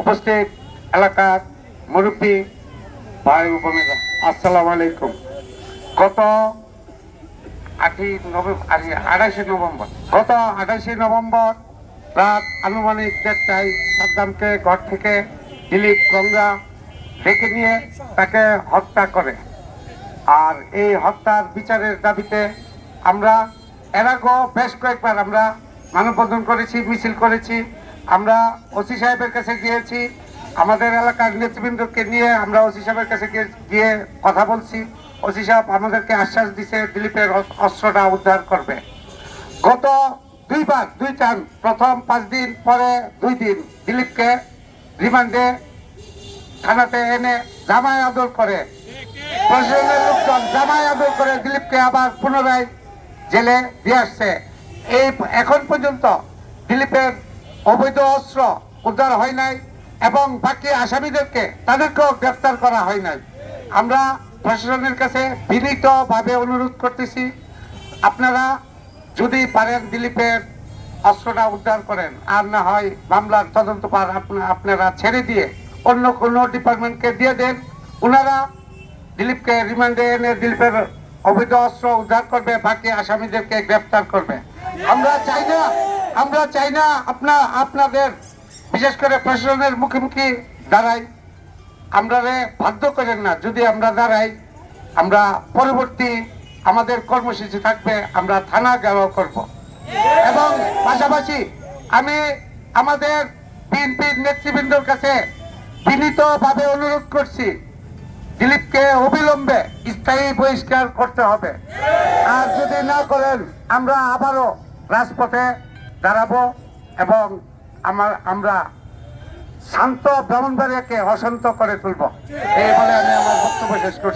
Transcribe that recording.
উপস্থিত এলাকার মুরব্বী ভাই বোনেরা, আসসালামু আলাইকুম। গত 28শে নভেম্বর রাত আনুমানিক 1টায় সাদ্দামকে ঘর থেকে দিলীপ গঙ্গা ডেকে নিয়ে তাকে হত্যা করে। আর এই হত্যার বিচারের দাবিতে আমরা এর আগেও বেশ কয়েকবার আমরা মানববন্ধন করেছি, মিছিল করেছি। আমরা ওসি সাহেবের কাছে গিয়েছি, আমাদের এলাকার নেতৃবৃন্দকে নিয়ে আমরা ওসি সাহেবের কাছে গিয়ে কথা বলছি। ওসি সাহেব আমাদেরকে আশ্বাস দিছে দিলীপের অস্ত্রটা উদ্ধার করবে। গত দুই টান, প্রথম 5 দিন, পরে 2 দিন দিলীপকে রিমান্ডে থানাতে এনে জামাই আদর করে, প্রশাসনের লোকজন জামাই আদর করে দিলীপকে আবার পুনরায় জেলে দিয়ে আসছে। এখন পর্যন্ত দিলীপের অবৈধ অস্ত্র উদ্ধার হয় নাই এবং বাকি আসামিদেরকে তাদেরকেও গ্রেফতার করা হয় নাই। আমরা প্রশাসনের কাছে বিনীতভাবে অনুরোধ করতেছি, আপনারা যদি পারেন দিলীপের অস্ত্রটা উদ্ধার করেন, আর না হয় মামলার তদন্তভার আপনারা ছেড়ে দিয়ে অন্য কোনো ডিপার্টমেন্টকে দিয়ে দেন। ওনারা দিলীপকে রিমান্ডে এনে দিলীপের অবৈধ অস্ত্র উদ্ধার করবে, বাকি আসামিদেরকে গ্রেফতার করবে। আমরা চাই না আপনাদের বিশেষ করে প্রশাসনের মুখোমুখি দাঁড়াই, আমরা বাধ্য করেন না। যদি আমরা দাঁড়াই, আমরা পরবর্তী আমাদের কর্মসূচি থাকবে, আমরা থানা ঘেরাও করব। এবং পাশাপাশি আমি আমাদের বিএনপির নেতৃবৃন্দর কাছে বিনীতভাবে অনুরোধ করছি, দিলীপকে অবিলম্বে স্থায়ী বহিষ্কার করতে হবে। আর যদি না করেন, আমরা আবারও রাজপথে দাঁড়াবো এবং আমরা শান্ত ব্রাহ্মণবাড়িয়াকে অশান্ত করে তুলব। এই বলে আমি আমার বক্তব্য শেষ করছি।